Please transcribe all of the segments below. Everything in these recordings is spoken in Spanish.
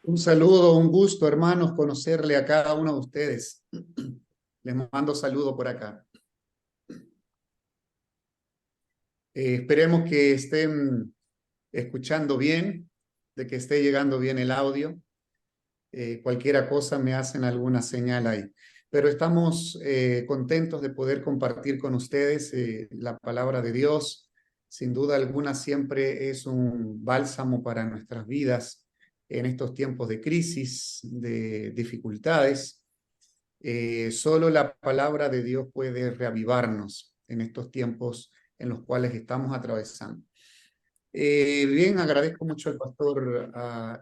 Un saludo, un gusto, hermanos, conocerle a cada uno de ustedes. Les mando saludo por acá. Esperemos que estén escuchando bien, de que esté llegando bien el audio. Cualquiera cosa me hacen alguna señal ahí. Pero estamos contentos de poder compartir con ustedes la palabra de Dios. Sin duda alguna siempre es un bálsamo para nuestras vidas en estos tiempos de crisis, de dificultades. Solo la palabra de Dios puede reavivarnos en estos tiempos en los cuales estamos atravesando. Bien, agradezco mucho al pastor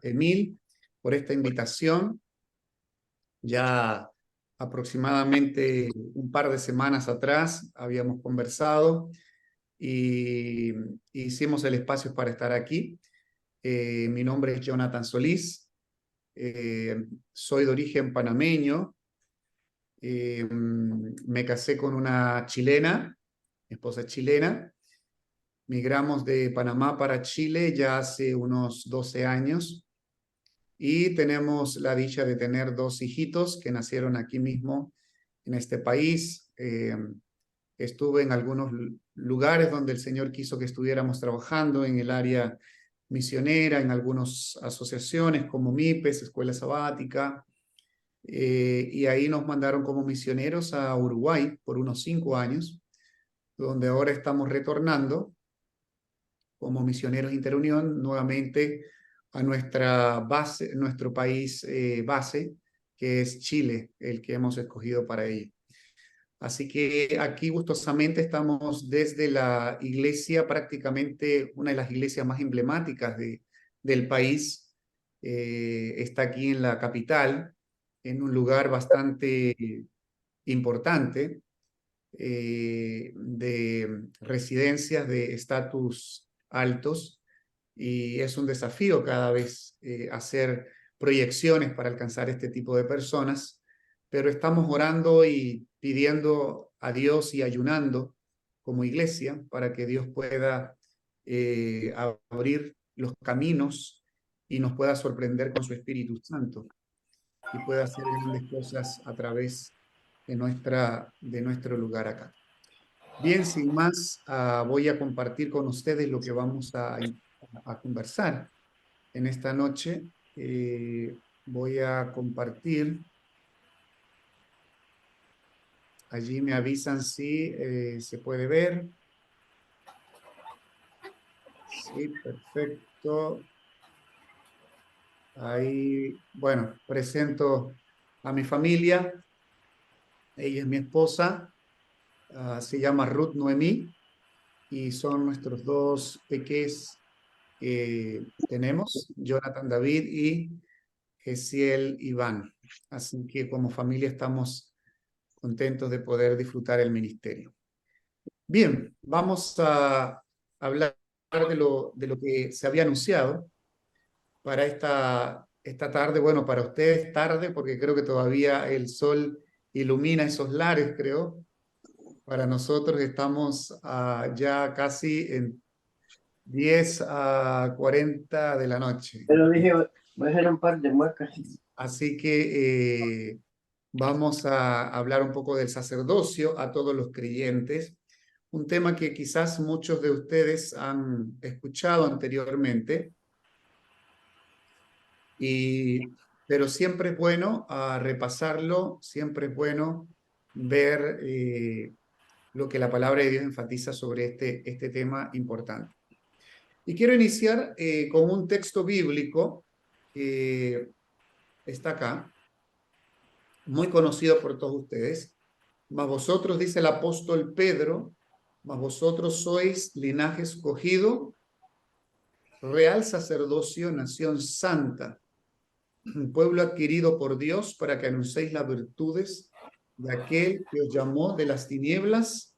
Emil por esta invitación. Ya aproximadamente un par de semanas atrás habíamos conversado y hicimos el espacio para estar aquí. Mi nombre es Jonathan Solís, soy de origen panameño. Me casé con una chilena, mi esposa es chilena. Migramos de Panamá para Chile ya hace unos 12 años y tenemos la dicha de tener dos hijitos que nacieron aquí mismo en este país. Estuve en algunos lugares donde el Señor quiso que estuviéramos trabajando en el área misionera, en algunas asociaciones como MIPES, Escuela Sabática. Y ahí nos mandaron como misioneros a Uruguay por unos 5 años, donde ahora estamos retornando como misioneros interunión nuevamente a nuestra base, nuestro país base, que es Chile, el que hemos escogido para ello. Así que aquí gustosamente estamos desde la iglesia, prácticamente una de las iglesias más emblemáticas del país. Está aquí en la capital, en un lugar bastante importante de residencias de estatus altos, y es un desafío cada vez hacer proyecciones para alcanzar este tipo de personas, pero estamos orando y pidiendo a Dios y ayunando como iglesia para que Dios pueda abrir los caminos y nos pueda sorprender con su Espíritu Santo y pueda hacer grandes cosas a través de nuestro lugar acá. Bien, sin más, voy a compartir con ustedes lo que vamos a conversar en esta noche. Voy a compartir, allí me avisan si se puede ver. Sí, perfecto. Ahí, bueno, presento a mi familia. Ella es mi esposa, se llama Ruth Noemí y son nuestros dos peques que tenemos, Jonathan David y Gesiel Iván. Así que como familia estamos contentos de poder disfrutar el ministerio. Bien, vamos a hablar de lo que se había anunciado para esta tarde. Bueno, para ustedes tarde, porque creo que todavía el sol ilumina esos lares, creo. Para nosotros estamos ya casi en 10:40 de la noche. Pero dije, voy a hacer un par de muecas. Así que vamos a hablar un poco del sacerdocio a todos los creyentes, un tema que quizás muchos de ustedes han escuchado anteriormente, pero siempre es bueno repasarlo, siempre es bueno ver lo que la palabra de Dios enfatiza sobre este tema importante. Y quiero iniciar con un texto bíblico que está acá, muy conocido por todos ustedes. Mas vosotros, dice el apóstol Pedro, mas vosotros sois linaje escogido, real sacerdocio, nación santa, un pueblo adquirido por Dios para que anunciéis las virtudes de aquel que os llamó de las tinieblas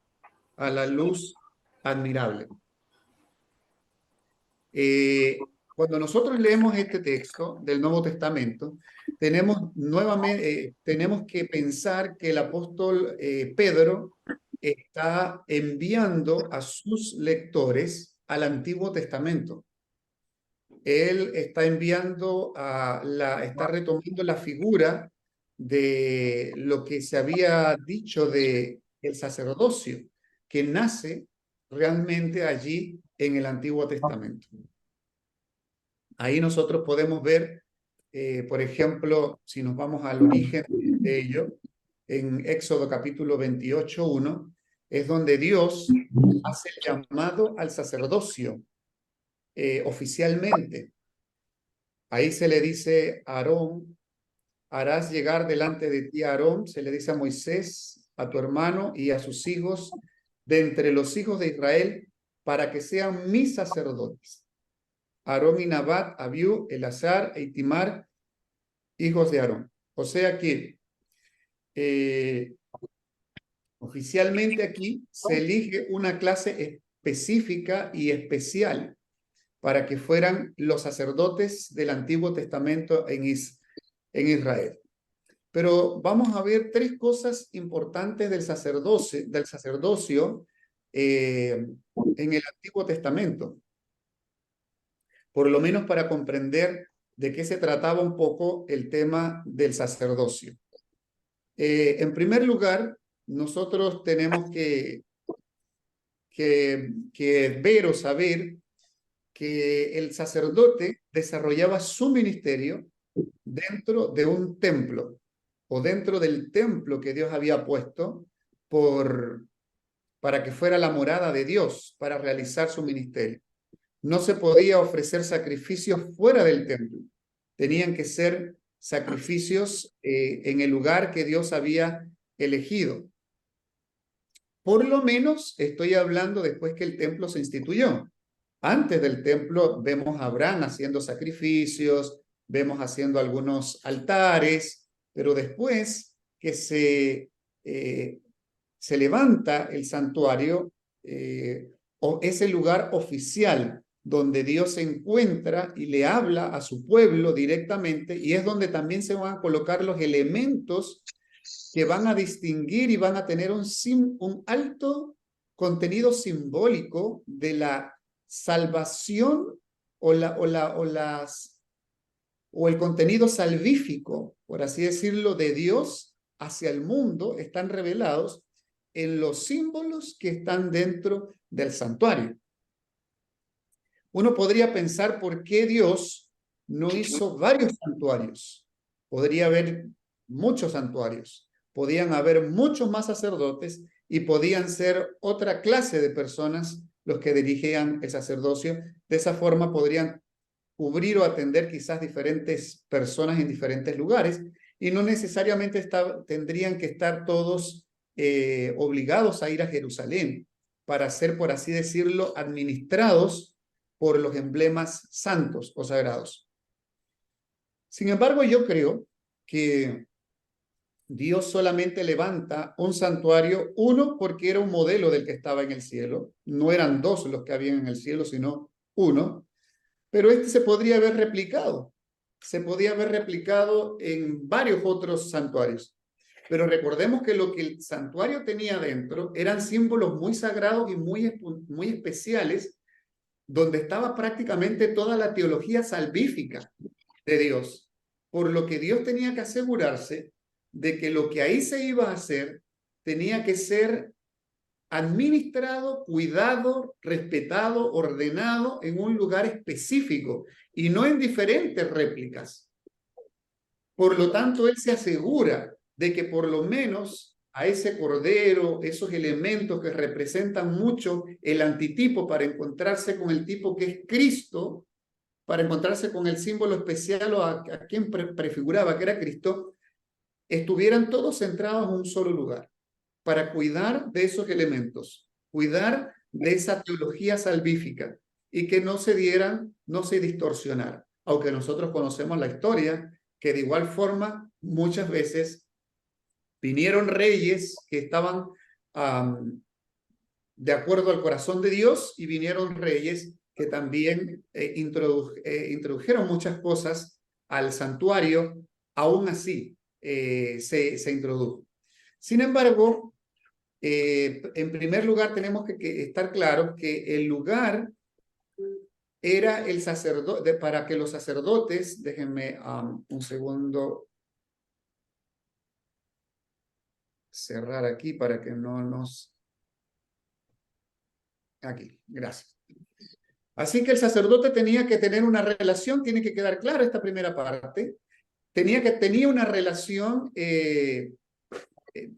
a la luz admirable. Cuando nosotros leemos este texto del Nuevo Testamento, tenemos que pensar que el apóstol Pedro está enviando a sus lectores al Antiguo Testamento. él está está retomando la figura de lo que se había dicho de el sacerdocio, que nace realmente allí en el Antiguo Testamento. Ahí nosotros podemos ver, por ejemplo, si nos vamos al origen de ello, en Éxodo capítulo 28:1, es donde Dios hace el llamado al sacerdocio oficialmente. Ahí se le dice a Aarón, harás llegar delante de ti a Aarón, se le dice a Moisés, a tu hermano y a sus hijos, de entre los hijos de Israel, para que sean mis sacerdotes. Aarón y Nabat, Abiú, Elazar e Itamar, hijos de Aarón. O sea que oficialmente aquí se elige una clase específica y especial para que fueran los sacerdotes del Antiguo Testamento en Israel. Pero vamos a ver tres cosas importantes del sacerdocio en el Antiguo Testamento, por lo menos para comprender de qué se trataba un poco el tema del sacerdocio. En primer lugar, nosotros tenemos que ver o saber que el sacerdote desarrollaba su ministerio dentro de un templo o dentro del templo que Dios había puesto para que fuera la morada de Dios para realizar su ministerio. No se podía ofrecer sacrificios fuera del templo. Tenían que ser sacrificios en el lugar que Dios había elegido. Por lo menos estoy hablando después que el templo se instituyó. Antes del templo vemos a Abraham haciendo sacrificios, vemos haciendo algunos altares, pero después que se levanta el santuario, o ese lugar oficial donde Dios se encuentra y le habla a su pueblo directamente, y es donde también se van a colocar los elementos que van a distinguir y van a tener un alto contenido simbólico de la salvación o el contenido salvífico, por así decirlo, de Dios hacia el mundo, están revelados en los símbolos que están dentro del santuario. Uno podría pensar por qué Dios no hizo varios santuarios. Podría haber muchos santuarios, podían haber muchos más sacerdotes y podían ser otra clase de personas los que dirigían el sacerdocio. De esa forma podrían cubrir o atender quizás diferentes personas en diferentes lugares y no necesariamente tendrían que estar todos obligados a ir a Jerusalén para ser, por así decirlo, administrados por los emblemas santos o sagrados. Sin embargo, yo creo que Dios solamente levanta un santuario, uno, porque era un modelo del que estaba en el cielo. No eran dos los que habían en el cielo, sino uno. Pero este se podría haber replicado. Se podía haber replicado en varios otros santuarios. Pero recordemos que lo que el santuario tenía dentro eran símbolos muy sagrados y muy especiales, donde estaba prácticamente toda la teología salvífica de Dios. Por lo que Dios tenía que asegurarse de que lo que ahí se iba a hacer tenía que ser administrado, cuidado, respetado, ordenado en un lugar específico y no en diferentes réplicas. Por lo tanto, él se asegura de que por lo menos a ese cordero, esos elementos que representan mucho el antitipo para encontrarse con el tipo que es Cristo, para encontrarse con el símbolo especial o a quien prefiguraba que era Cristo, estuvieran todos centrados en un solo lugar, para cuidar de esos elementos, cuidar de esa teología salvífica y que no se distorsionaran. Aunque nosotros conocemos la historia, que de igual forma muchas veces vinieron reyes que estaban de acuerdo al corazón de Dios y vinieron reyes que también introdujeron muchas cosas al santuario. Aún así se introdujo. Sin embargo, en primer lugar tenemos que estar claros que el lugar era el sacerdote, para que los sacerdotes, déjenme un segundo cerrar aquí para que no nos... Aquí, gracias. Así que el sacerdote tenía que tener una relación, tiene que quedar clara esta primera parte, tenía una relación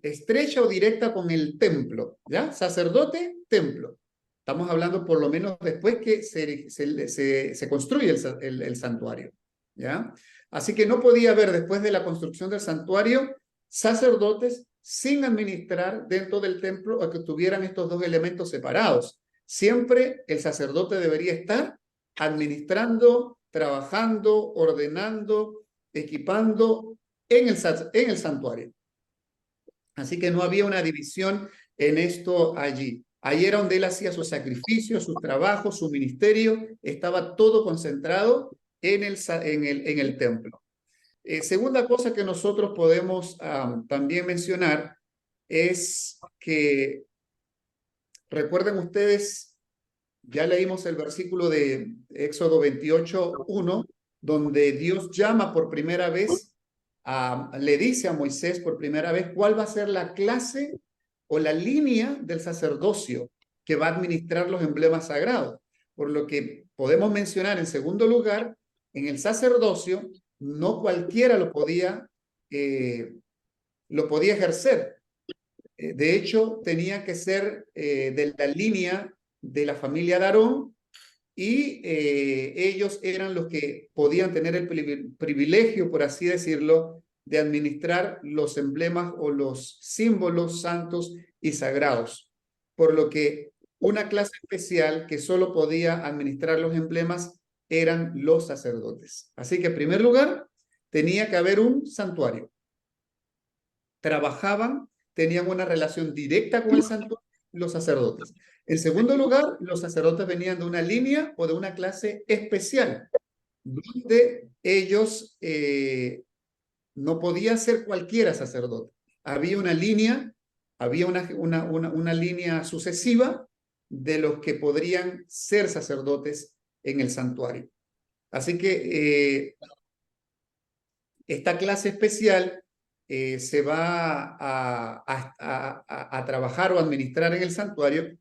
estrecha o directa con el templo, ¿ya? Sacerdote, templo. Estamos hablando por lo menos después que se construye el santuario, ¿ya? Así que no podía haber, después de la construcción del santuario, sacerdotes sin administrar dentro del templo o que tuvieran estos dos elementos separados. Siempre el sacerdote debería estar administrando, trabajando, ordenando, equipando en el santuario. Así que no había una división en esto allí. Ahí era donde él hacía sus sacrificios, sus trabajos, su ministerio, estaba todo concentrado en el templo. Segunda cosa que nosotros podemos también mencionar es que, recuerden ustedes, ya leímos el versículo de Éxodo 28:1, donde Dios llama por primera vez, le dice a Moisés por primera vez cuál va a ser la clase o la línea del sacerdocio que va a administrar los emblemas sagrados. Por lo que podemos mencionar en segundo lugar, en el sacerdocio, no cualquiera lo podía ejercer. De hecho, tenía que ser de la línea de la familia de Aarón y ellos eran los que podían tener el privilegio, por así decirlo, de administrar los emblemas o los símbolos santos y sagrados. Por lo que una clase especial que solo podía administrar los emblemas eran los sacerdotes. Así que en primer lugar, tenía que haber un santuario. Trabajaban, tenían una relación directa con el santuario, los sacerdotes. En segundo lugar, los sacerdotes venían de una línea o de una clase especial, donde ellos no podía ser cualquiera sacerdote. Había una línea, había una línea sucesiva de los que podrían ser sacerdotes en el santuario. Así que esta clase especial se va a trabajar o administrar en el santuario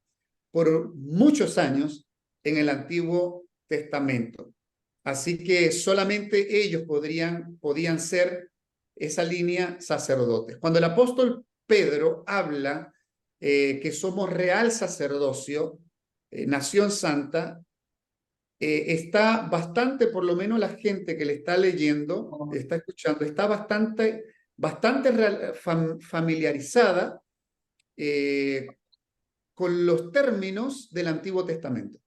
por muchos años en el Antiguo Testamento. Así que solamente ellos podían ser esa línea sacerdotes. Cuando el apóstol Pedro habla que somos real sacerdocio, nación santa, está bastante, por lo menos la gente que le está leyendo, está escuchando, está bastante familiarizada con los términos del Antiguo Testamento,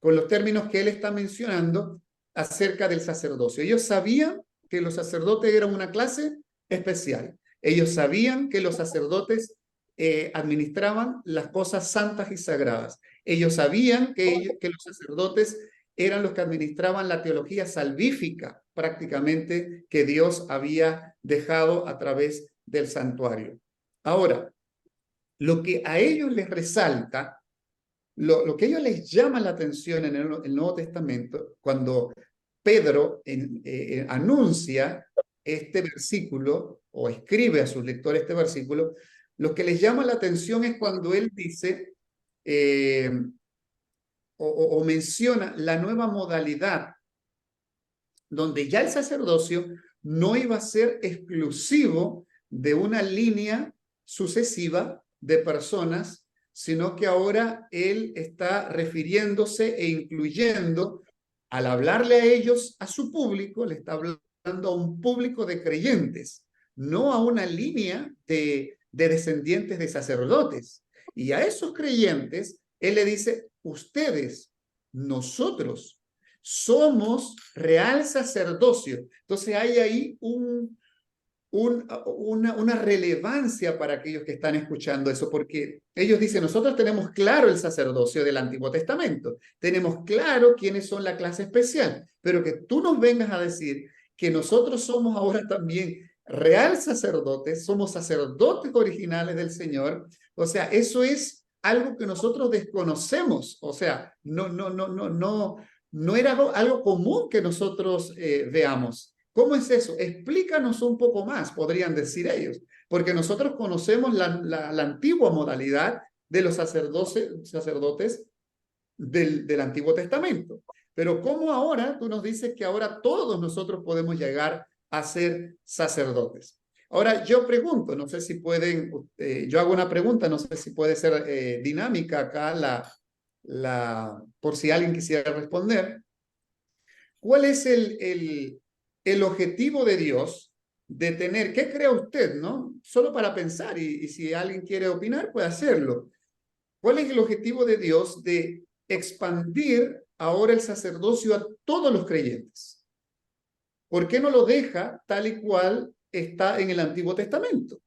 con los términos que él está mencionando acerca del sacerdocio. Ellos sabían que los sacerdotes eran una clase especial. Ellos sabían que los sacerdotes administraban las cosas santas y sagradas. Ellos sabían que los sacerdotes eran los que administraban la teología salvífica, prácticamente, que Dios había dejado a través del santuario. Ahora, lo que a ellos les resalta, lo que a ellos les llama la atención en el Nuevo Testamento, cuando Pedro anuncia este versículo o escribe a sus lectores este versículo, lo que les llama la atención es cuando él dice o menciona la nueva modalidad, donde ya el sacerdocio no iba a ser exclusivo de una línea sucesiva de personas, sino que ahora él está refiriéndose e incluyendo, al hablarle a ellos, a su público, le está hablando a un público de creyentes, no a una línea de descendientes de sacerdotes. Y a esos creyentes, él le dice, ustedes, nosotros, somos real sacerdocio. Entonces hay ahí una relevancia para aquellos que están escuchando eso, porque ellos dicen, nosotros tenemos claro el sacerdocio del Antiguo Testamento, tenemos claro quiénes son la clase especial, pero que tú nos vengas a decir que nosotros somos ahora también real sacerdotes, somos sacerdotes originales del Señor, o sea, eso es algo que nosotros desconocemos, o sea, no era algo común que nosotros veamos. ¿Cómo es eso? Explícanos un poco más, podrían decir ellos, porque nosotros conocemos la antigua modalidad de los sacerdotes del Antiguo Testamento. Pero ¿cómo ahora tú nos dices que ahora todos nosotros podemos llegar a ser sacerdotes? Ahora yo pregunto, no sé si pueden, yo hago una pregunta, no sé si puede ser dinámica acá por si alguien quisiera responder. ¿Cuál es el objetivo de Dios de tener, qué cree usted, no? Solo para pensar y si alguien quiere opinar, puede hacerlo. ¿Cuál es el objetivo de Dios de expandir ahora el sacerdocio a todos los creyentes? ¿Por qué no lo deja tal y cual está en el Antiguo Testamento?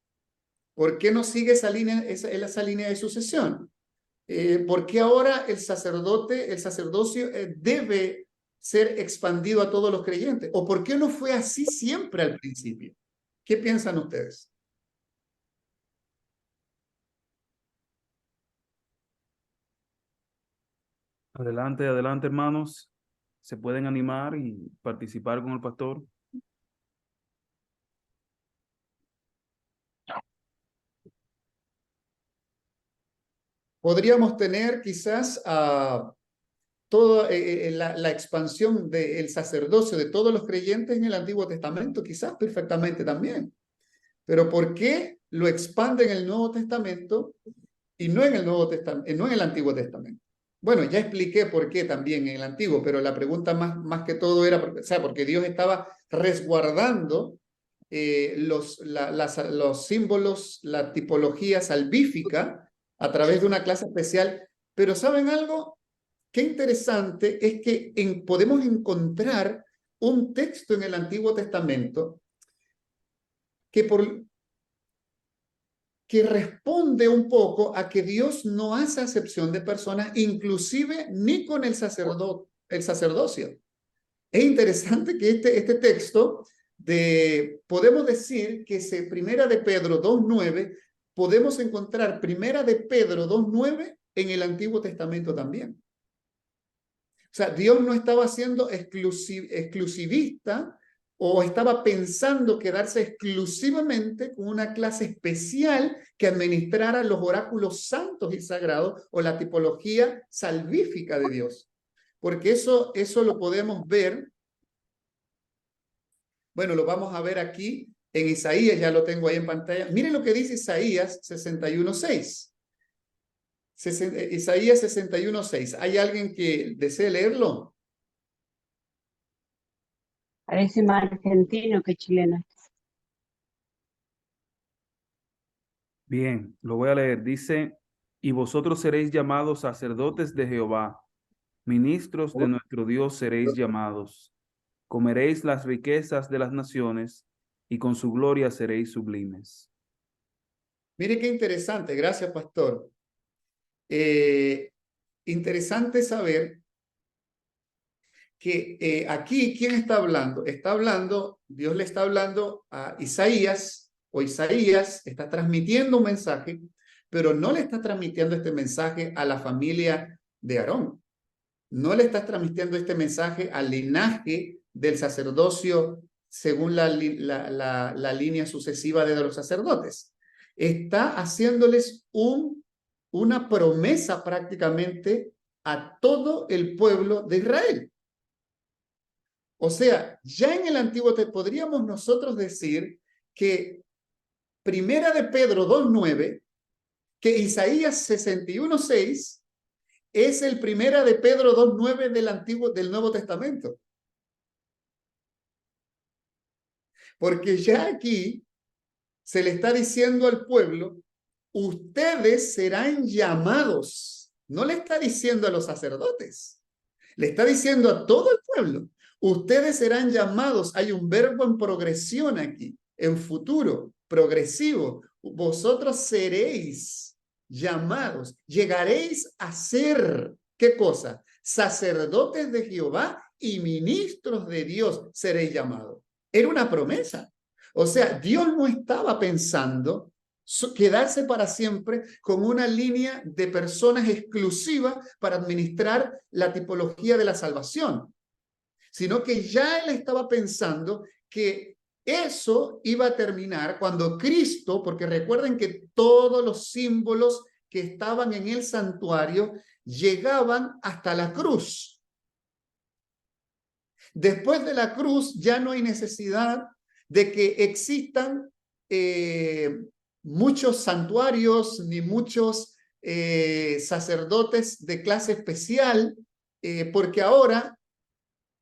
¿Por qué no sigue esa línea de sucesión? ¿Por qué ahora el sacerdocio debe ser expandido a todos los creyentes? ¿O por qué no fue así siempre al principio? ¿Qué piensan ustedes? Adelante, adelante, hermanos. Se pueden animar y participar con el pastor. Podríamos tener quizás toda la expansión del sacerdocio de todos los creyentes en el Antiguo Testamento, quizás perfectamente también. Pero ¿por qué lo expande en el Nuevo Testamento y no en el no en el Antiguo Testamento? Bueno, ya expliqué por qué también en el Antiguo, pero la pregunta más que todo era, porque Dios estaba resguardando los símbolos, la tipología salvífica a través de una clase especial. Pero ¿saben algo? Qué interesante es que podemos encontrar un texto en el Antiguo Testamento que responde un poco a que Dios no hace acepción de personas, inclusive ni con el sacerdocio. Es interesante que este texto podemos decir que Primera de Pedro 2:9, podemos encontrar Primera de Pedro 2:9 en el Antiguo Testamento también. O sea, Dios no estaba siendo exclusivista o estaba pensando quedarse exclusivamente con una clase especial que administrara los oráculos santos y sagrados o la tipología salvífica de Dios. Porque eso lo podemos ver. Bueno, lo vamos a ver aquí en Isaías, ya lo tengo ahí en pantalla. Miren lo que dice Isaías 61:6. Isaías 61:6. ¿Hay alguien que desee leerlo? Parece más argentino que chileno. Bien, lo voy a leer. Dice, y vosotros seréis llamados sacerdotes de Jehová, ministros de nuestro Dios seréis llamados. Comeréis las riquezas de las naciones y con su gloria seréis sublimes. Mire qué interesante, gracias pastor. Interesante saber que aquí, ¿quién está hablando? Dios le está hablando a Isaías, o Isaías está transmitiendo un mensaje, pero no le está transmitiendo este mensaje a la familia de Aarón. No le está transmitiendo este mensaje al linaje del sacerdocio según la línea sucesiva de los sacerdotes. Está haciéndoles una promesa prácticamente a todo el pueblo de Israel. O sea, ya en el Antiguo podríamos nosotros decir que Primera de Pedro 2:9, que Isaías 61:6 es el Primera de Pedro 2:9 del Nuevo Testamento. Porque ya aquí se le está diciendo al pueblo, ustedes serán llamados. No le está diciendo a los sacerdotes, le está diciendo a todo el pueblo. Ustedes serán llamados. Hay un verbo en progresión aquí, en futuro, progresivo. Vosotros seréis llamados. Llegaréis a ser, ¿qué cosa? Sacerdotes de Jehová y ministros de Dios seréis llamados. Era una promesa. O sea, Dios no estaba pensando quedarse para siempre con una línea de personas exclusivas para administrar la tipología de la salvación, sino que ya él estaba pensando que eso iba a terminar cuando Cristo, porque recuerden que todos los símbolos que estaban en el santuario llegaban hasta la cruz. Después de la cruz ya no hay necesidad de que existan muchos santuarios ni muchos sacerdotes de clase especial, porque ahora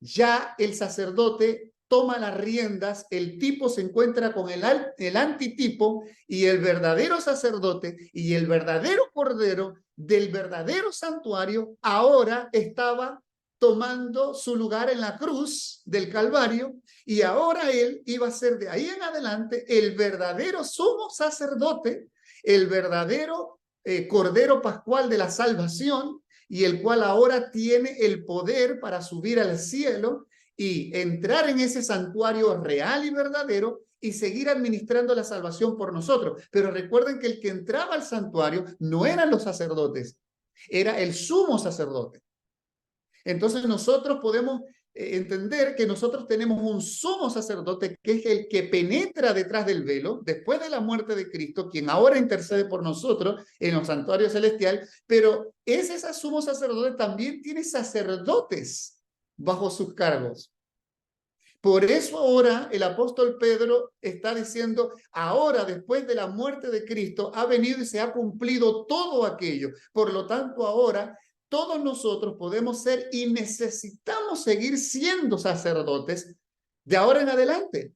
ya el sacerdote toma las riendas, el tipo se encuentra con el antitipo, y el verdadero sacerdote y el verdadero cordero del verdadero santuario ahora estaba tomando su lugar en la cruz del Calvario, y ahora él iba a ser de ahí en adelante el verdadero sumo sacerdote, el verdadero cordero pascual de la salvación, y el cual ahora tiene el poder para subir al cielo y entrar en ese santuario real y verdadero y seguir administrando la salvación por nosotros. Pero recuerden que el que entraba al santuario no eran los sacerdotes, era el sumo sacerdote. Entonces nosotros podemos entender que nosotros tenemos un sumo sacerdote que es el que penetra detrás del velo después de la muerte de Cristo, quien ahora intercede por nosotros en los santuarios celestiales, pero ese sumo sacerdote también tiene sacerdotes bajo sus cargos. Por eso ahora el apóstol Pedro está diciendo, ahora después de la muerte de Cristo ha venido y se ha cumplido todo aquello. Por lo tanto ahora todos nosotros podemos ser y necesitamos seguir siendo sacerdotes de ahora en adelante,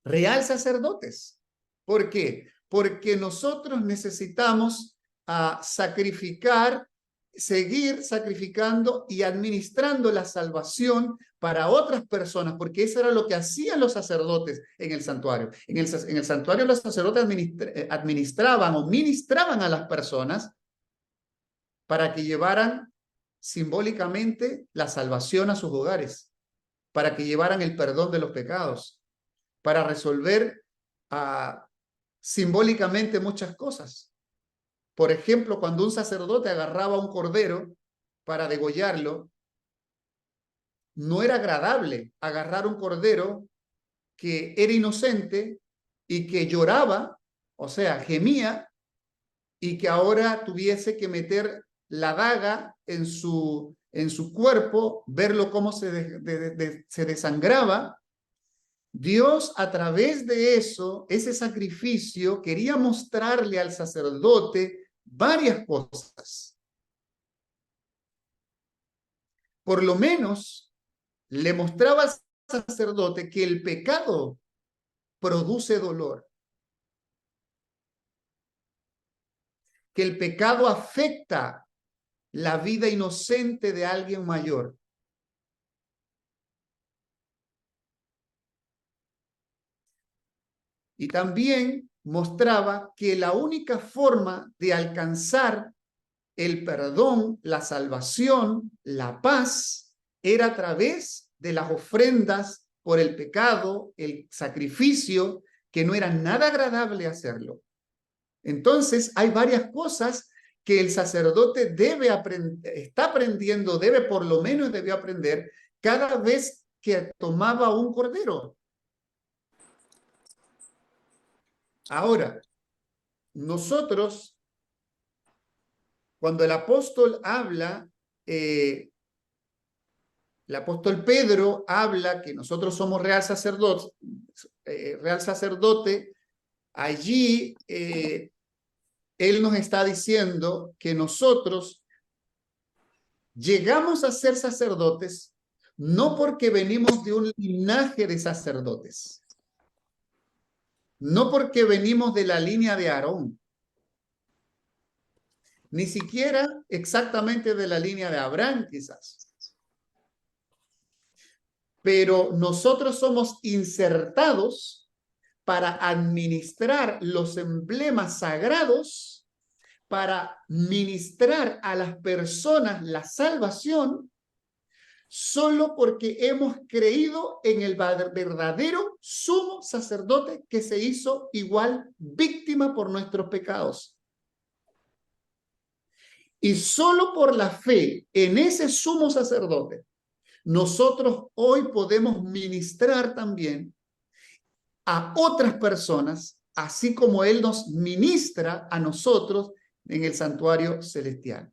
real sacerdotes. ¿Por qué? Porque nosotros necesitamos sacrificar, seguir sacrificando y administrando la salvación para otras personas, porque eso era lo que hacían los sacerdotes en el santuario. En el santuario los sacerdotes administraban o ministraban a las personas para que llevaran simbólicamente la salvación a sus hogares, para que llevaran el perdón de los pecados, para resolver simbólicamente muchas cosas. Por ejemplo, cuando un sacerdote agarraba un cordero para degollarlo, no era agradable agarrar un cordero que era inocente y que lloraba, o sea, gemía, y que ahora tuviese que meter la daga en su cuerpo, verlo cómo se desangraba. Dios, a través de eso, ese sacrificio, quería mostrarle al sacerdote varias cosas. Por lo menos, le mostraba al sacerdote que el pecado produce dolor, que el pecado afecta la vida inocente de alguien mayor. Y también mostraba que la única forma de alcanzar el perdón, la salvación, la paz, era a través de las ofrendas por el pecado, el sacrificio, que no era nada agradable hacerlo. Entonces, hay varias cosas que el sacerdote está aprendiendo, por lo menos debió aprender cada vez que tomaba un cordero. Ahora, nosotros, cuando el apóstol habla, el apóstol Pedro habla que nosotros somos real sacerdote, allí él nos está diciendo que nosotros llegamos a ser sacerdotes no porque venimos de un linaje de sacerdotes, no porque venimos de la línea de Aarón, ni siquiera exactamente de la línea de Abraham quizás. Pero nosotros somos insertados para administrar los emblemas sagrados, para ministrar a las personas la salvación, solo porque hemos creído en el verdadero sumo sacerdote que se hizo igual víctima por nuestros pecados. Y solo por la fe en ese sumo sacerdote, nosotros hoy podemos ministrar también a otras personas, así como Él nos ministra a nosotros en el santuario celestial.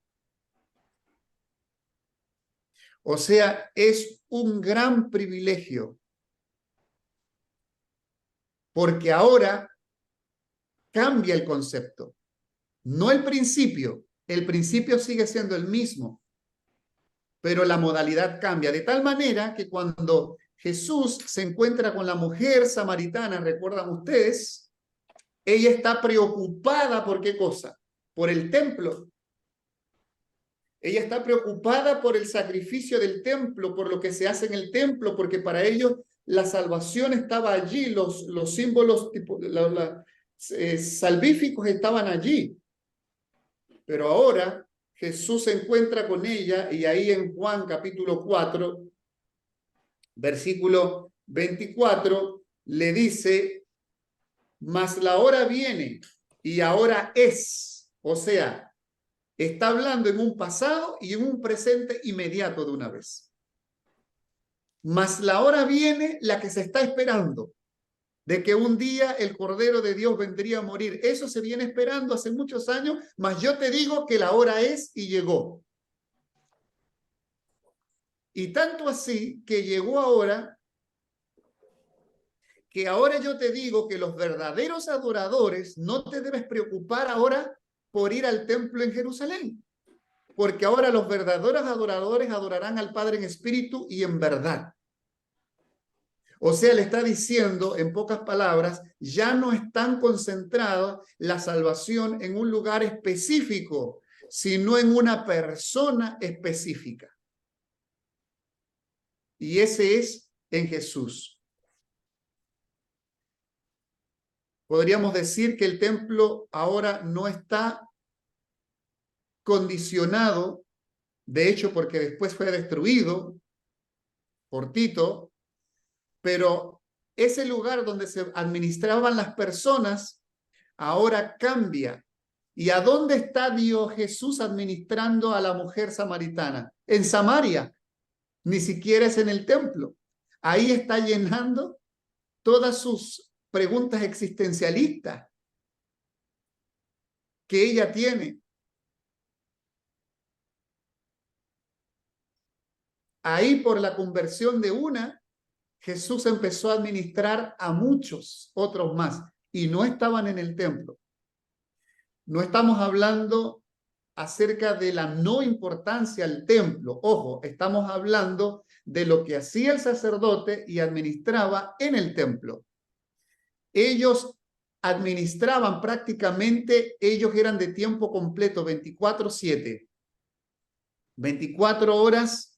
O sea, es un gran privilegio, porque ahora cambia el concepto, no el principio sigue siendo el mismo, pero la modalidad cambia, de tal manera que cuando Jesús se encuentra con la mujer samaritana, ¿recuerdan ustedes? Ella está preocupada ¿por qué cosa? Por el templo. Ella está preocupada por el sacrificio del templo, por lo que se hace en el templo, porque para ellos la salvación estaba allí, los símbolos salvíficos estaban allí. Pero ahora Jesús se encuentra con ella y ahí en Juan capítulo 4, versículo 24, le dice, mas la hora viene y ahora es, o sea, está hablando en un pasado y en un presente inmediato de una vez. Mas la hora viene la que se está esperando, de que un día el Cordero de Dios vendría a morir. Eso se viene esperando hace muchos años, mas yo te digo que la hora es y llegó. Y tanto así que llegó ahora, que ahora yo te digo que los verdaderos adoradores no te debes preocupar ahora por ir al templo en Jerusalén, porque ahora los verdaderos adoradores adorarán al Padre en espíritu y en verdad. O sea, le está diciendo, en pocas palabras, ya no están concentrados la salvación en un lugar específico, sino en una persona específica. Y ese es en Jesús. Podríamos decir que el templo ahora no está condicionado, de hecho, porque después fue destruido por Tito, pero ese lugar donde se administraban las personas ahora cambia. ¿Y a dónde está Dios Jesús administrando a la mujer samaritana? En Samaria, ni siquiera es en el templo. Ahí está llenando todas sus preguntas existencialistas que ella tiene. Ahí por la conversión de una, Jesús empezó a administrar a muchos otros más y no estaban en el templo. No estamos hablando acerca de la no importancia al templo. Ojo, estamos hablando de lo que hacía el sacerdote y administraba en el templo. Ellos administraban prácticamente, ellos eran de tiempo completo, 24/7. 24 horas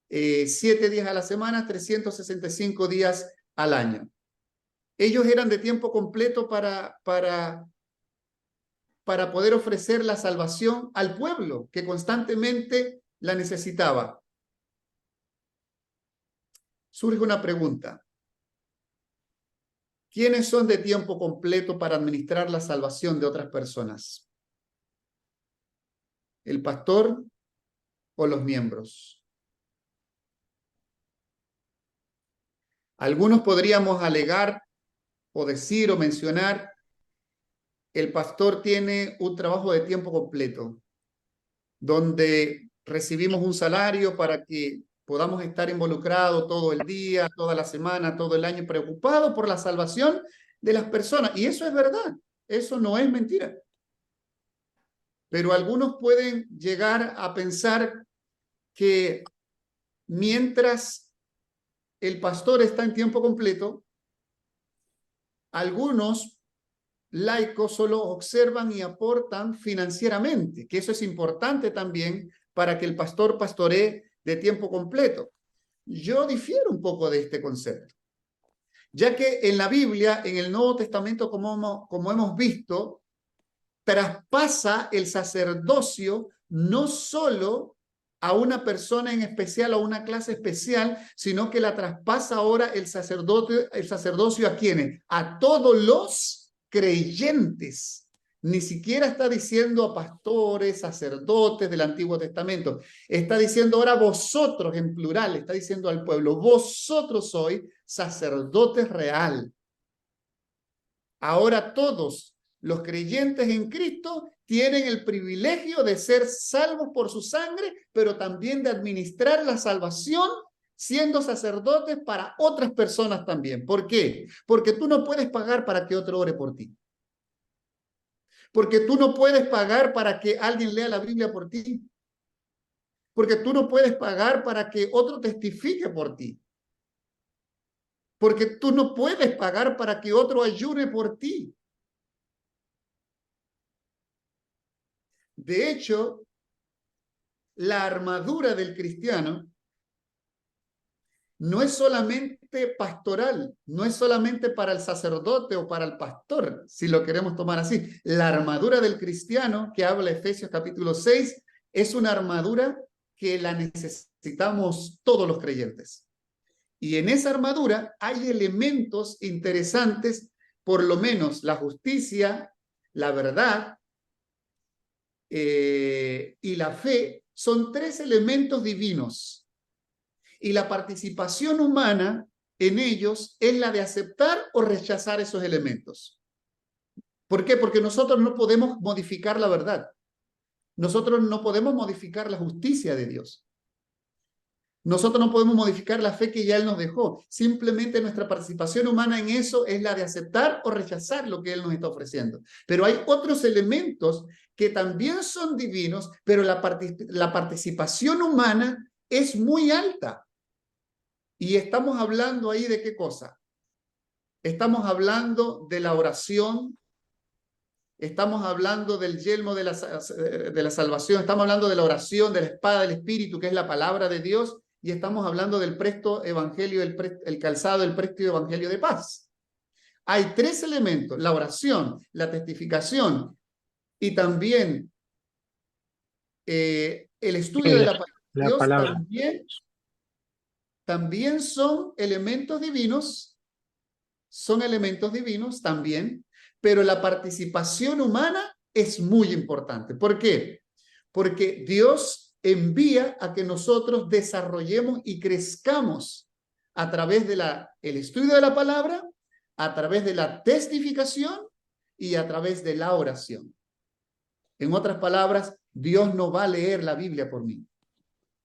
7 días a la semana, 365 días al año. Ellos eran de tiempo completo para poder ofrecer la salvación al pueblo que constantemente la necesitaba. Surge una pregunta. ¿Quiénes son de tiempo completo para administrar la salvación de otras personas? ¿El pastor o los miembros? Algunos podríamos alegar o decir o mencionar, el pastor tiene un trabajo de tiempo completo, donde recibimos un salario para que podamos estar involucrados todo el día, toda la semana, todo el año, preocupados por la salvación de las personas. Y eso es verdad, eso no es mentira. Pero algunos pueden llegar a pensar que mientras el pastor está en tiempo completo, algunos laicos solo observan y aportan financieramente, que eso es importante también para que el pastor pastoree de tiempo completo. Yo difiero un poco de este concepto, ya que en la Biblia, en el Nuevo Testamento, como hemos visto, traspasa el sacerdocio no solo a una persona en especial o a una clase especial, sino que la traspasa ahora el sacerdocio ¿a quiénes? A todos los creyentes. Ni siquiera está diciendo a pastores, sacerdotes del Antiguo Testamento. Está diciendo ahora vosotros en plural, está diciendo al pueblo, vosotros sois sacerdotes real. Ahora todos los creyentes en Cristo tienen el privilegio de ser salvos por su sangre, pero también de administrar la salvación siendo sacerdotes para otras personas también. ¿Por qué? Porque tú no puedes pagar para que otro ore por ti. Porque tú no puedes pagar para que alguien lea la Biblia por ti. Porque tú no puedes pagar para que otro testifique por ti. Porque tú no puedes pagar para que otro ayune por ti. De hecho, la armadura del cristiano no es solamente pastoral, no es solamente para el sacerdote o para el pastor, si lo queremos tomar así. La armadura del cristiano, que habla Efesios capítulo 6, es una armadura que la necesitamos todos los creyentes. Y en esa armadura hay elementos interesantes, por lo menos la justicia, la verdad y la fe son tres elementos divinos. Y la participación humana en ellos es la de aceptar o rechazar esos elementos. ¿Por qué? Porque nosotros no podemos modificar la verdad. Nosotros no podemos modificar la justicia de Dios. Nosotros no podemos modificar la fe que ya Él nos dejó. Simplemente nuestra participación humana en eso es la de aceptar o rechazar lo que Él nos está ofreciendo. Pero hay otros elementos que también son divinos, pero la participación humana es muy alta. Y estamos hablando ahí de qué cosa. Estamos hablando de la oración, estamos hablando del yelmo de la salvación, estamos hablando de la oración, de la espada del Espíritu, que es la palabra de Dios, y estamos hablando del presto evangelio, el calzado del presto evangelio de paz. Hay tres elementos, la oración, la testificación y también el estudio de la palabra de Dios, palabra. también son elementos divinos también, pero la participación humana es muy importante. ¿Por qué? Porque Dios envía a que nosotros desarrollemos y crezcamos a través de el estudio de la palabra, a través de la testificación y a través de la oración. En otras palabras, Dios no va a leer la Biblia por mí.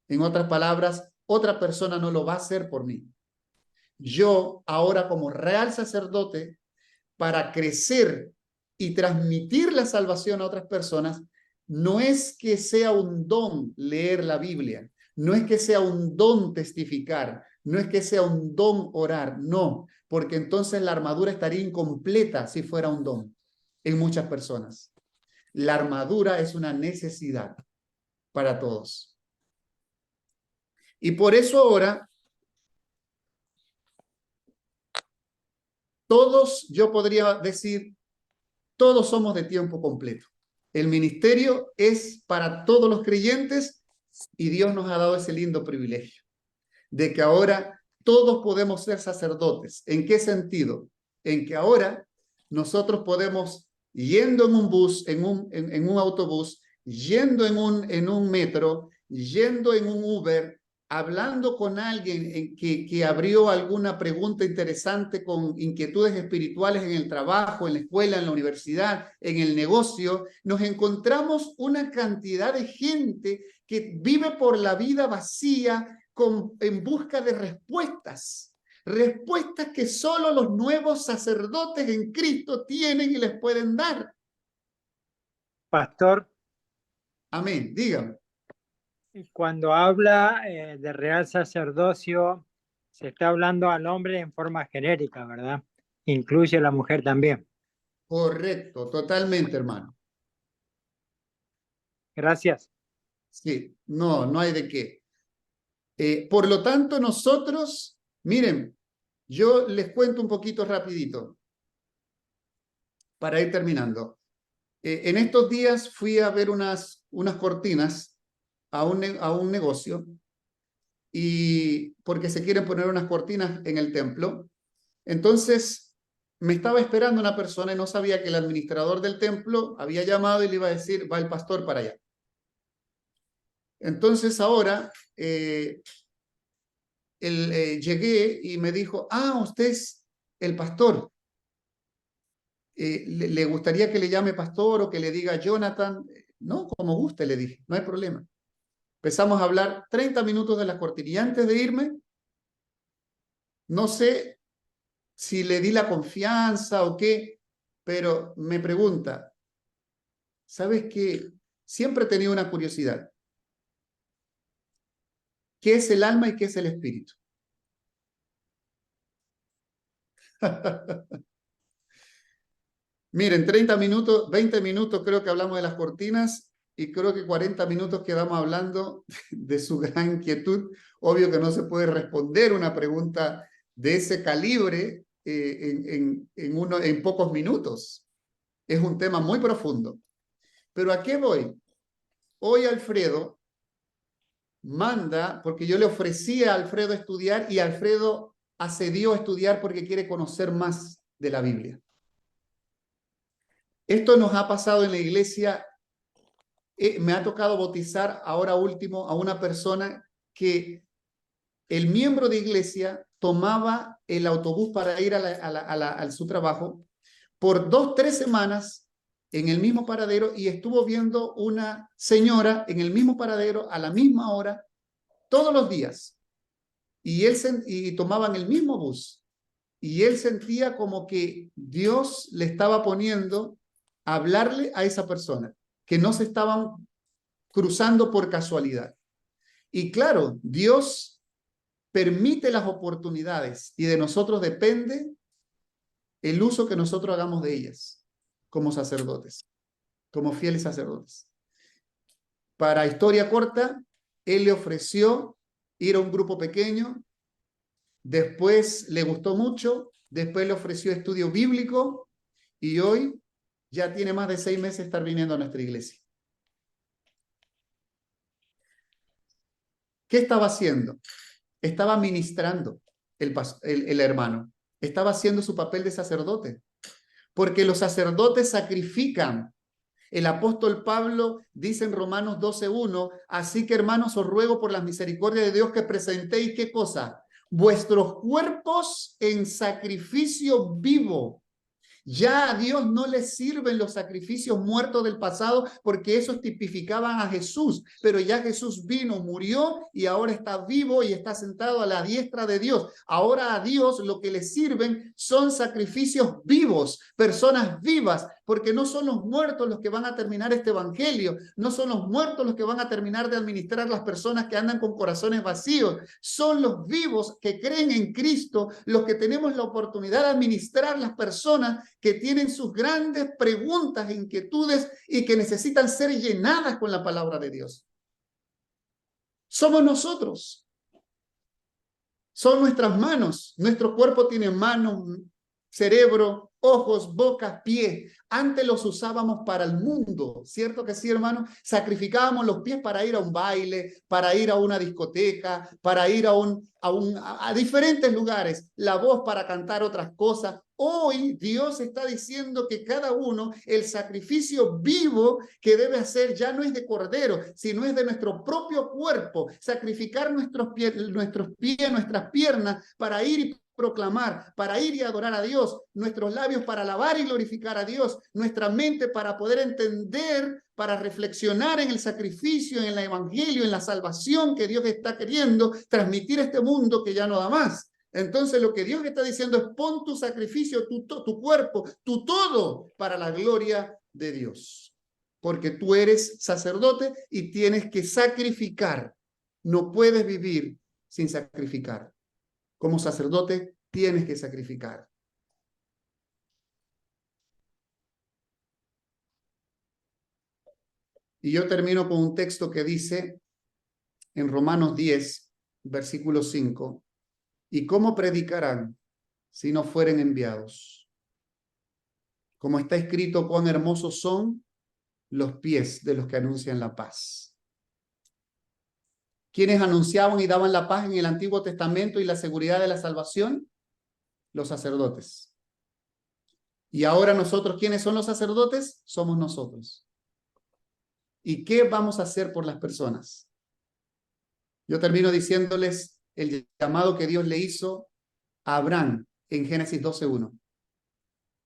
En otras palabras, otra persona no lo va a hacer por mí. Yo ahora como real sacerdote, para crecer y transmitir la salvación a otras personas, no es que sea un don leer la Biblia, no es que sea un don testificar, no es que sea un don orar, no, porque entonces la armadura estaría incompleta si fuera un don en muchas personas. La armadura es una necesidad para todos. Y por eso ahora, todos, yo podría decir, todos somos de tiempo completo. El ministerio es para todos los creyentes y Dios nos ha dado ese lindo privilegio de que ahora todos podemos ser sacerdotes. ¿En qué sentido? En que ahora nosotros podemos, yendo en un bus, en un autobús, yendo en un metro, yendo en un Uber, hablando con alguien que abrió alguna pregunta interesante con inquietudes espirituales en el trabajo, en la escuela, en la universidad, en el negocio, nos encontramos una cantidad de gente que vive por la vida vacía en busca de respuestas. Respuestas que solo los nuevos sacerdotes en Cristo tienen y les pueden dar. Pastor, Amén, dígame. cuando habla de real sacerdocio, se está hablando al hombre en forma genérica, ¿verdad? Incluye a la mujer también. Correcto, totalmente, hermano. Gracias. Sí, no hay de qué. Por lo tanto, nosotros, miren, yo les cuento un poquito rapidito para ir terminando. En estos días fui a ver unas cortinas a un negocio y porque se quieren poner unas cortinas en el templo. Entonces me estaba esperando una persona y no sabía que el administrador del templo había llamado y le iba a decir, va el pastor para allá. Entonces ahora llegué y me dijo, usted es el pastor. ¿Le gustaría que le llame pastor o que le diga Jonathan? No, como guste, le dije, no hay problema. Empezamos a hablar 30 minutos de la cortina y antes de irme, no sé si le di la confianza o qué, pero me pregunta, ¿sabes qué? Siempre he tenido una curiosidad. ¿Qué es el alma y qué es el espíritu? Miren, 30 minutos, 20 minutos creo que hablamos de las cortinas y creo que 40 minutos quedamos hablando de su gran inquietud. Obvio que no se puede responder una pregunta de ese calibre en pocos minutos. Es un tema muy profundo. Pero ¿a qué voy? Hoy Alfredo manda, porque yo le ofrecí a Alfredo estudiar y Alfredo accedió a estudiar porque quiere conocer más de la Biblia. Esto nos ha pasado en la iglesia. Me ha tocado bautizar ahora último a una persona que el miembro de iglesia tomaba el autobús para ir a su trabajo por 2-3 semanas en el mismo paradero y estuvo viendo una señora en el mismo paradero a la misma hora todos los días. Y tomaban el mismo bus. Y él sentía como que Dios le estaba poniendo a hablarle a esa persona, que no se estaban cruzando por casualidad. Y claro, Dios permite las oportunidades y de nosotros depende el uso que nosotros hagamos de ellas como sacerdotes, como fieles sacerdotes. Para historia corta, él le ofreció ir a un grupo pequeño, después le gustó mucho, después le ofreció estudio bíblico y hoy ya tiene más de 6 meses estar viniendo a nuestra iglesia. ¿Qué estaba haciendo? Estaba ministrando el hermano. Estaba haciendo su papel de sacerdote. Porque los sacerdotes sacrifican. El apóstol Pablo dice en Romanos 12:1, así que hermanos os ruego por la misericordia de Dios que presentéis, ¿qué cosa? Vuestros cuerpos en sacrificio vivo. Ya a Dios no le sirven los sacrificios muertos del pasado porque esos tipificaban a Jesús, pero ya Jesús vino, murió y ahora está vivo y está sentado a la diestra de Dios. Ahora a Dios lo que le sirven son sacrificios vivos, personas vivas, porque no son los muertos los que van a terminar este evangelio, no son los muertos los que van a terminar de administrar las personas que andan con corazones vacíos, son los vivos que creen en Cristo, los que tenemos la oportunidad de administrar las personas que tienen sus grandes preguntas e inquietudes y que necesitan ser llenadas con la palabra de Dios. Somos nosotros. Son nuestras manos. Nuestro cuerpo tiene manos, cerebro, ojos, boca, pies. Antes los usábamos para el mundo, ¿cierto que sí, hermano? Sacrificábamos los pies para ir a un baile, para ir a una discoteca, para ir a diferentes lugares, la voz para cantar otras cosas. Hoy Dios está diciendo que cada uno, el sacrificio vivo que debe hacer ya no es de cordero, sino es de nuestro propio cuerpo, sacrificar nuestros pies, nuestras piernas para ir y proclamar, para ir y adorar a Dios, nuestros labios para alabar y glorificar a Dios, nuestra mente para poder entender, para reflexionar en el sacrificio, en el evangelio, en la salvación que Dios está queriendo transmitir a este mundo que ya no da más. Entonces lo que Dios está diciendo es pon tu sacrificio, tu cuerpo, tu todo para la gloria de Dios. Porque tú eres sacerdote y tienes que sacrificar. No puedes vivir sin sacrificar. Como sacerdote tienes que sacrificar. Y yo termino con un texto que dice en Romanos 10, versículo 5, ¿y cómo predicarán si no fueren enviados? Como está escrito, cuán hermosos son los pies de los que anuncian la paz. ¿Quiénes anunciaban y daban la paz en el Antiguo Testamento y la seguridad de la salvación? Los sacerdotes. Y ahora nosotros, ¿quiénes son los sacerdotes? Somos nosotros. ¿Y qué vamos a hacer por las personas? Yo termino diciéndoles el llamado que Dios le hizo a Abraham en Génesis 12:1.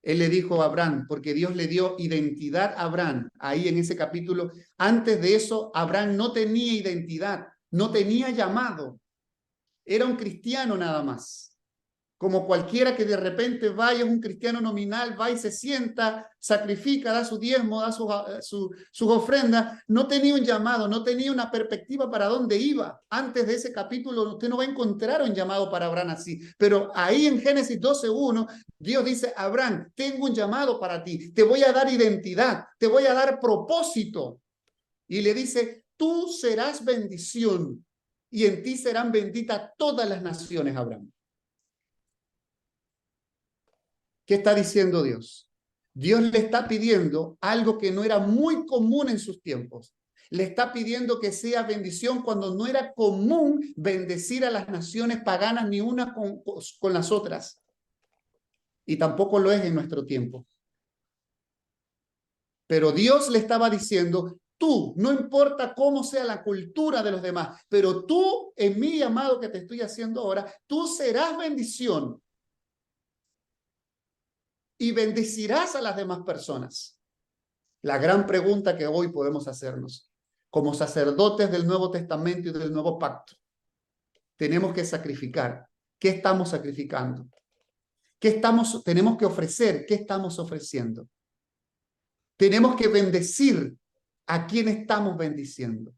Él le dijo a Abraham, porque Dios le dio identidad a Abraham, ahí en ese capítulo. Antes de eso, Abraham no tenía identidad, no tenía llamado. Era un cristiano nada más. Como cualquiera que de repente vaya, es un cristiano nominal, va y se sienta, sacrifica, da su diezmo, da sus ofrendas. No tenía un llamado, no tenía una perspectiva para dónde iba. Antes de ese capítulo, usted no va a encontrar un llamado para Abraham así. Pero ahí en Génesis 12:1, Dios dice, Abraham, tengo un llamado para ti. Te voy a dar identidad, te voy a dar propósito. Y le dice, tú serás bendición y en ti serán benditas todas las naciones, Abraham. ¿Qué está diciendo Dios? Dios le está pidiendo algo que no era muy común en sus tiempos. Le está pidiendo que sea bendición cuando no era común bendecir a las naciones paganas ni una con las otras. Y tampoco lo es en nuestro tiempo. Pero Dios le estaba diciendo, tú, no importa cómo sea la cultura de los demás, pero tú, en mi llamado que te estoy haciendo ahora, tú serás bendición. Y bendecirás a las demás personas. La gran pregunta que hoy podemos hacernos, como sacerdotes del Nuevo Testamento y del Nuevo Pacto, tenemos que sacrificar. ¿Qué estamos sacrificando? Tenemos que ofrecer? ¿Qué estamos ofreciendo? Tenemos que bendecir a quien estamos bendiciendo.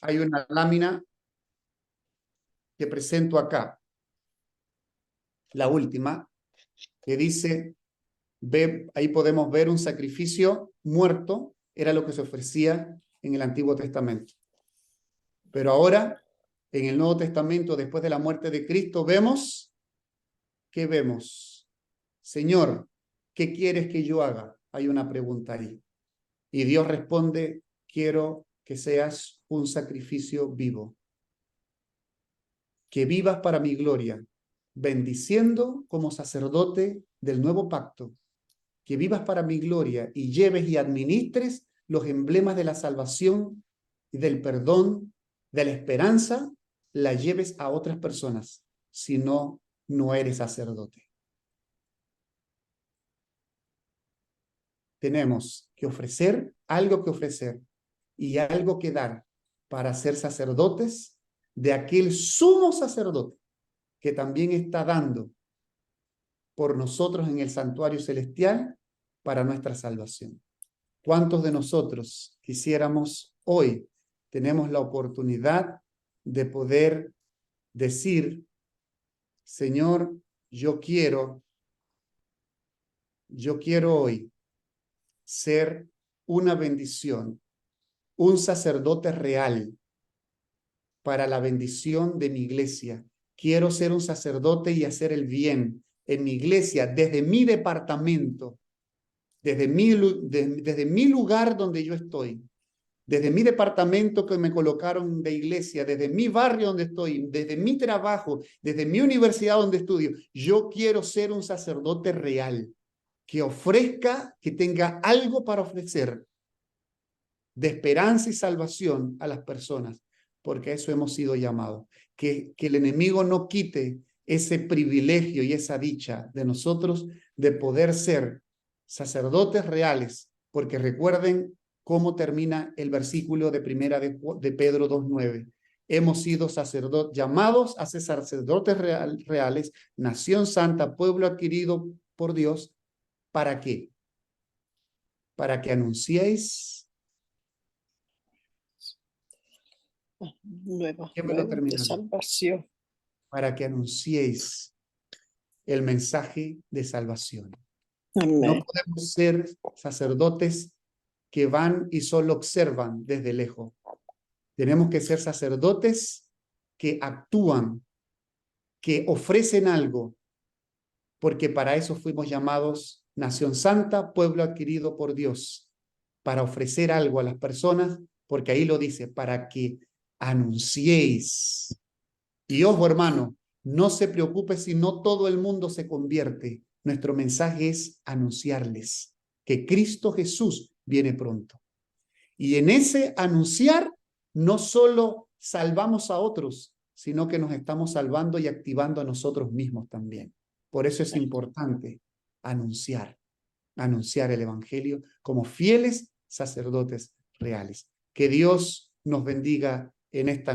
Hay una lámina que presento acá, la última, que dice, ahí podemos ver un sacrificio muerto, era lo que se ofrecía en el Antiguo Testamento. Pero ahora, en el Nuevo Testamento, después de la muerte de Cristo, ¿qué vemos? Señor, ¿qué quieres que yo haga? Hay una pregunta ahí. Y Dios responde, quiero que seas un sacrificio vivo. Que vivas para mi gloria, bendiciendo como sacerdote del nuevo pacto. Que vivas para mi gloria y lleves y administres los emblemas de la salvación, del perdón, de la esperanza, la lleves a otras personas, si no, no eres sacerdote. Tenemos que ofrecer, algo que ofrecer y algo que dar para ser sacerdotes de aquel sumo sacerdote que también está dando por nosotros en el santuario celestial para nuestra salvación. ¿Cuántos de nosotros quisiéramos hoy, tenemos la oportunidad de poder decir, Señor, yo quiero hoy ser una bendición, un sacerdote real para la bendición de mi iglesia? Quiero ser un sacerdote y hacer el bien en mi iglesia, desde mi departamento, desde mi lugar donde yo estoy, desde mi departamento que me colocaron de iglesia, desde mi barrio donde estoy, desde mi trabajo, desde mi universidad donde estudio. Yo quiero ser un sacerdote real, que ofrezca, que tenga algo para ofrecer de esperanza y salvación a las personas, porque a eso hemos sido llamados. Que el enemigo no quite ese privilegio y esa dicha de nosotros de poder ser sacerdotes reales, porque recuerden cómo termina el versículo de primera de Pedro 2:9. Hemos sido sacerdotes, llamados a ser sacerdotes reales, nación santa, pueblo adquirido por Dios. ¿Para qué? Para que anunciéis Nueva de salvación. Para que anunciéis el mensaje de salvación. Amén. No podemos ser sacerdotes que van y solo observan desde lejos. Tenemos que ser sacerdotes que actúan, que ofrecen algo, porque para eso fuimos llamados nación santa, pueblo adquirido por Dios, para ofrecer algo a las personas, porque ahí lo dice, para que anunciéis. Y ojo, hermano, no se preocupe si no todo el mundo se convierte. Nuestro mensaje es anunciarles que Cristo Jesús viene pronto. Y en ese anunciar, no solo salvamos a otros, sino que nos estamos salvando y activando a nosotros mismos también. Por eso es importante anunciar el Evangelio como fieles sacerdotes reales. Que Dios nos bendiga en esta noche.